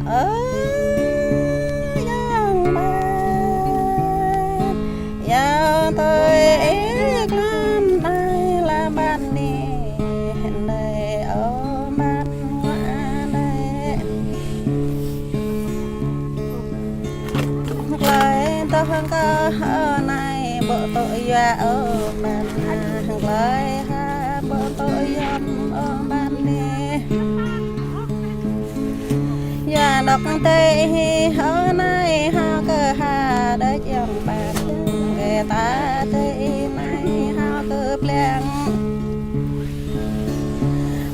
yang ban ya tôi làm đây là ban đi đây ở ban đây lại tôi không có này bộ tội do ở ban lại bộ tội ở ban đi và đọc tê ở này ha cơ ha để dòng bạn người ta tê này ha cơ pleng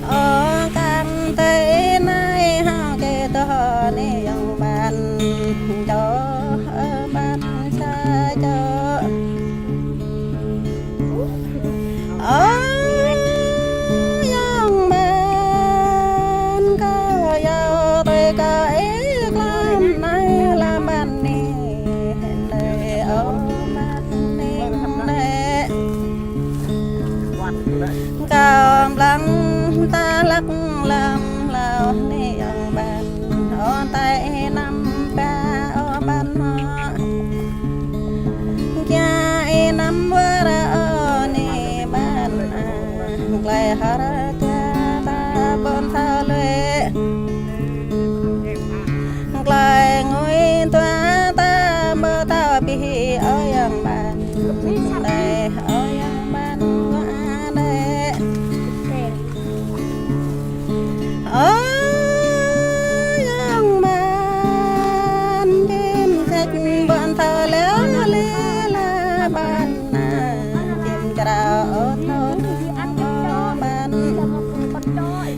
ở căn tê này ha kê to này dòng bạn cho bạn xa cho ở dòng bạn có giàu tôi có ít lắm nay làm bạn đi để ở bạn đi để cầm lăng ta lắc làm lao đi dòng bạn ở tay năm ba ở bạn họ cha năm qua ở nè bạn lại hara cha ta con thao lệ lại ngồi toa ta mơ ta bị ở yang bạn đây ở yang bạn qua đây ở yang bạn đêm khách bạn thao léo lê la bạn chim trào ở thôn bạn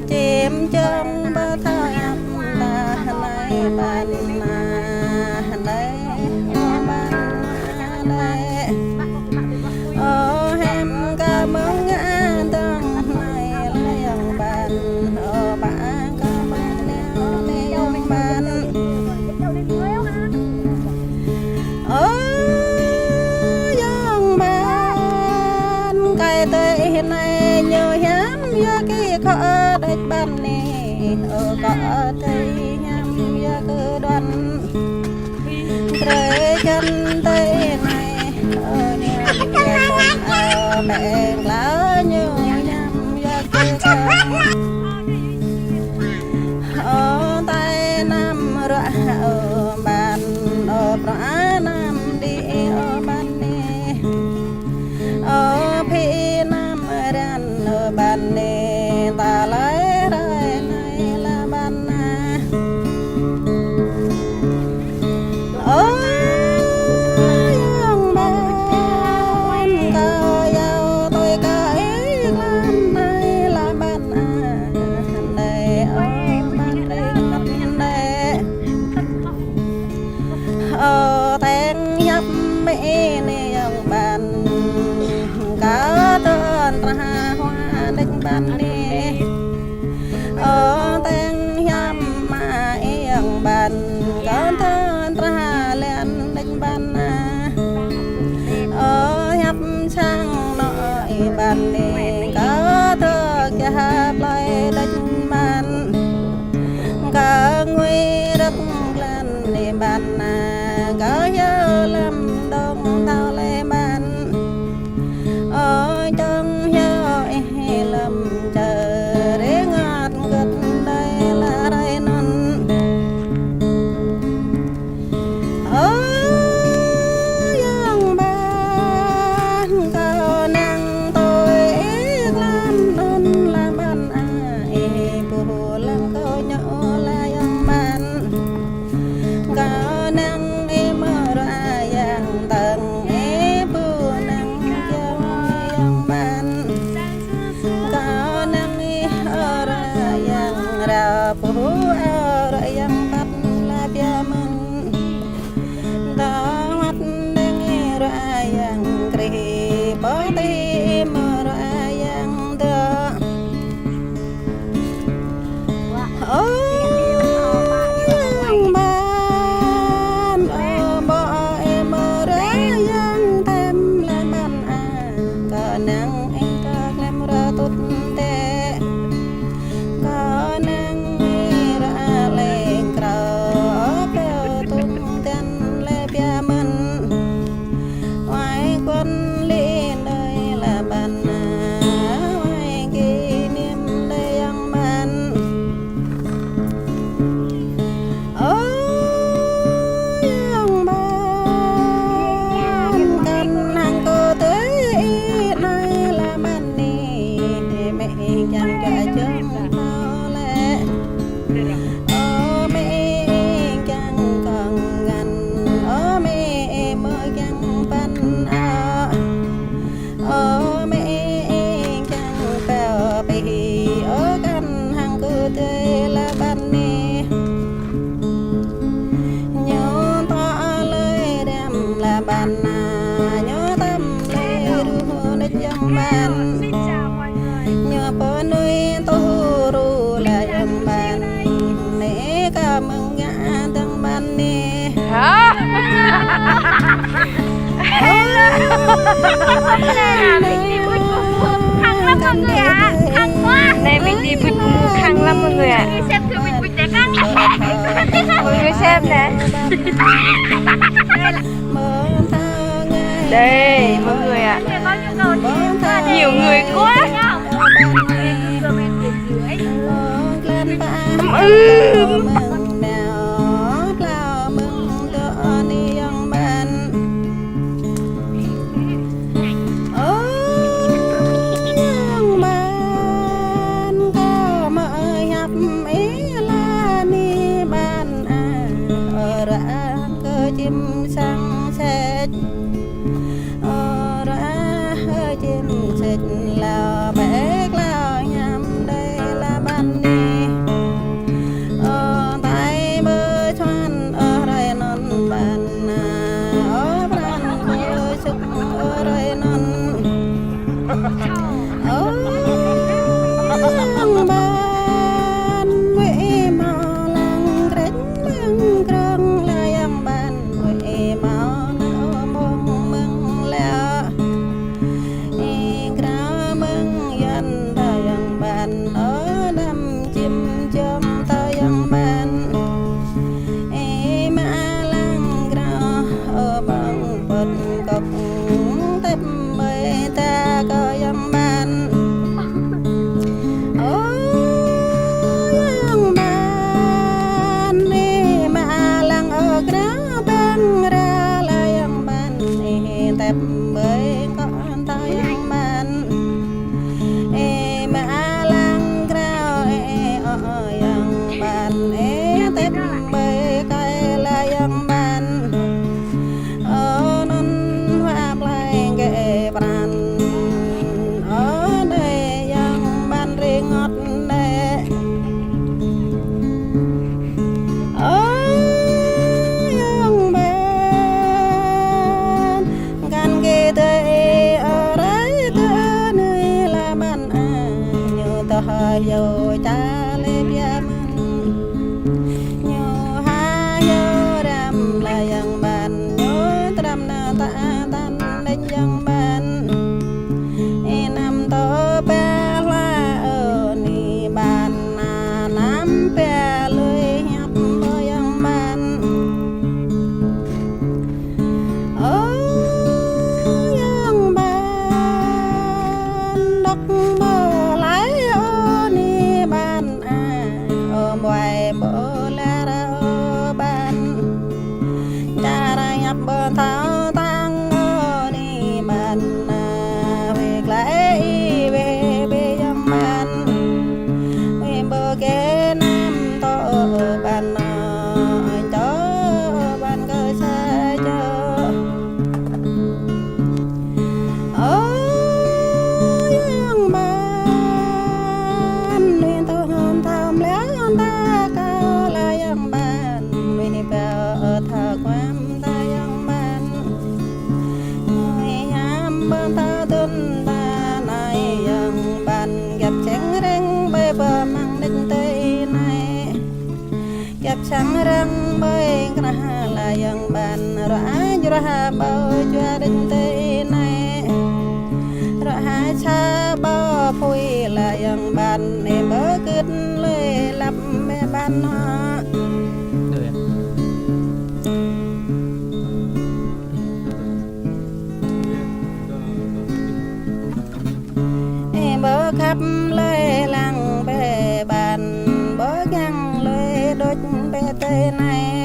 chim trong bờ thao em ta này bạn đây bạn đây ô em cảm ơn ngã tầng này lấy ông bạn ô bạn cảm ơn lấy ông bạn ô dòng bạn cái tây này nhiều lắm do cái khó đất bạn này ô có tây nhắm do cứ đoán trời chân tây này ở nhà con mẹ lá nhiều nhắm do cứ ở tay năm rõ ở bàn ở rõ năm đi ở bàn đi ở phi năm đàn ở bàn đi ta lấy đây này là bàn ở dòng bàn cao giàu tôi có ý làm này là bàn đây ở bàn đây ở tên nhấp mỹ này dòng bàn có tên ra hoa đánh bàn đi ở tên nhấp mà dòng bàn có tên ra lên đánh bàn ở nhấp sang nội bàn đi có tên cha play đánh bàn có nguy đất lên đi bàn có nhớ làm đông tao lên bàn ở trong nhớ lầm chờ để ngọt gật đây là đây non ở dòng bàn có năng tôi làm non là bàn bù làm câu nhỏ là dòng bàn có năng cả mừng ngã thằng ban nè hả này mình đi bụi khăn lắm mọi người ạ. Mọi người xem nè. Đây mọi người ạ. Nhiều người quá. chim sang sét ra chim sét là bé là nhắm đây là ban đi tay bơi thoăn ở đây non bàn ở bàn bơi súc ở đây non ban quê mò lăng rét mương krong là yang ban quê mò nở mong mừng là kra mừng yan ta yang ban ở đầm chim chôm ta yang ban ma lăng kra ở bằng bật cọc tép mây ta có yang ban tép bơi con ta yang ban ma lang krao yang ban tép bơi cái là yang ban non hoa play kệ bàn ở đây yang ban ri ngọt đây yo cha le bia man yo ha yo ram la yang ban yo tram na ta tan lên yang ban nam to pa la ni ban na nam pa lưỡi nhấp yang ban yang ban đốc ngoài bờ la ra ban ra nhập bờ thao tăng đi ban về lại về về dâm ban về bờ kế nam to ban cho ban cơ xa cho yang ban nên tôi hôm tham léo ta cao là yang ban người đi vào thờ quan ta yang ban người ham bên ta tuân ta này yang ban gặp trắng răng bơi bờ mang đến tây này gặp trắng răng bơi kana là yang ban ra bao cho đến tây này ra cha bao phui là yang ban em bơ cứt lời lập mẹ ban hoa em bơ khắp lời lăng bè bàn bơ găng lời đốt bè tây này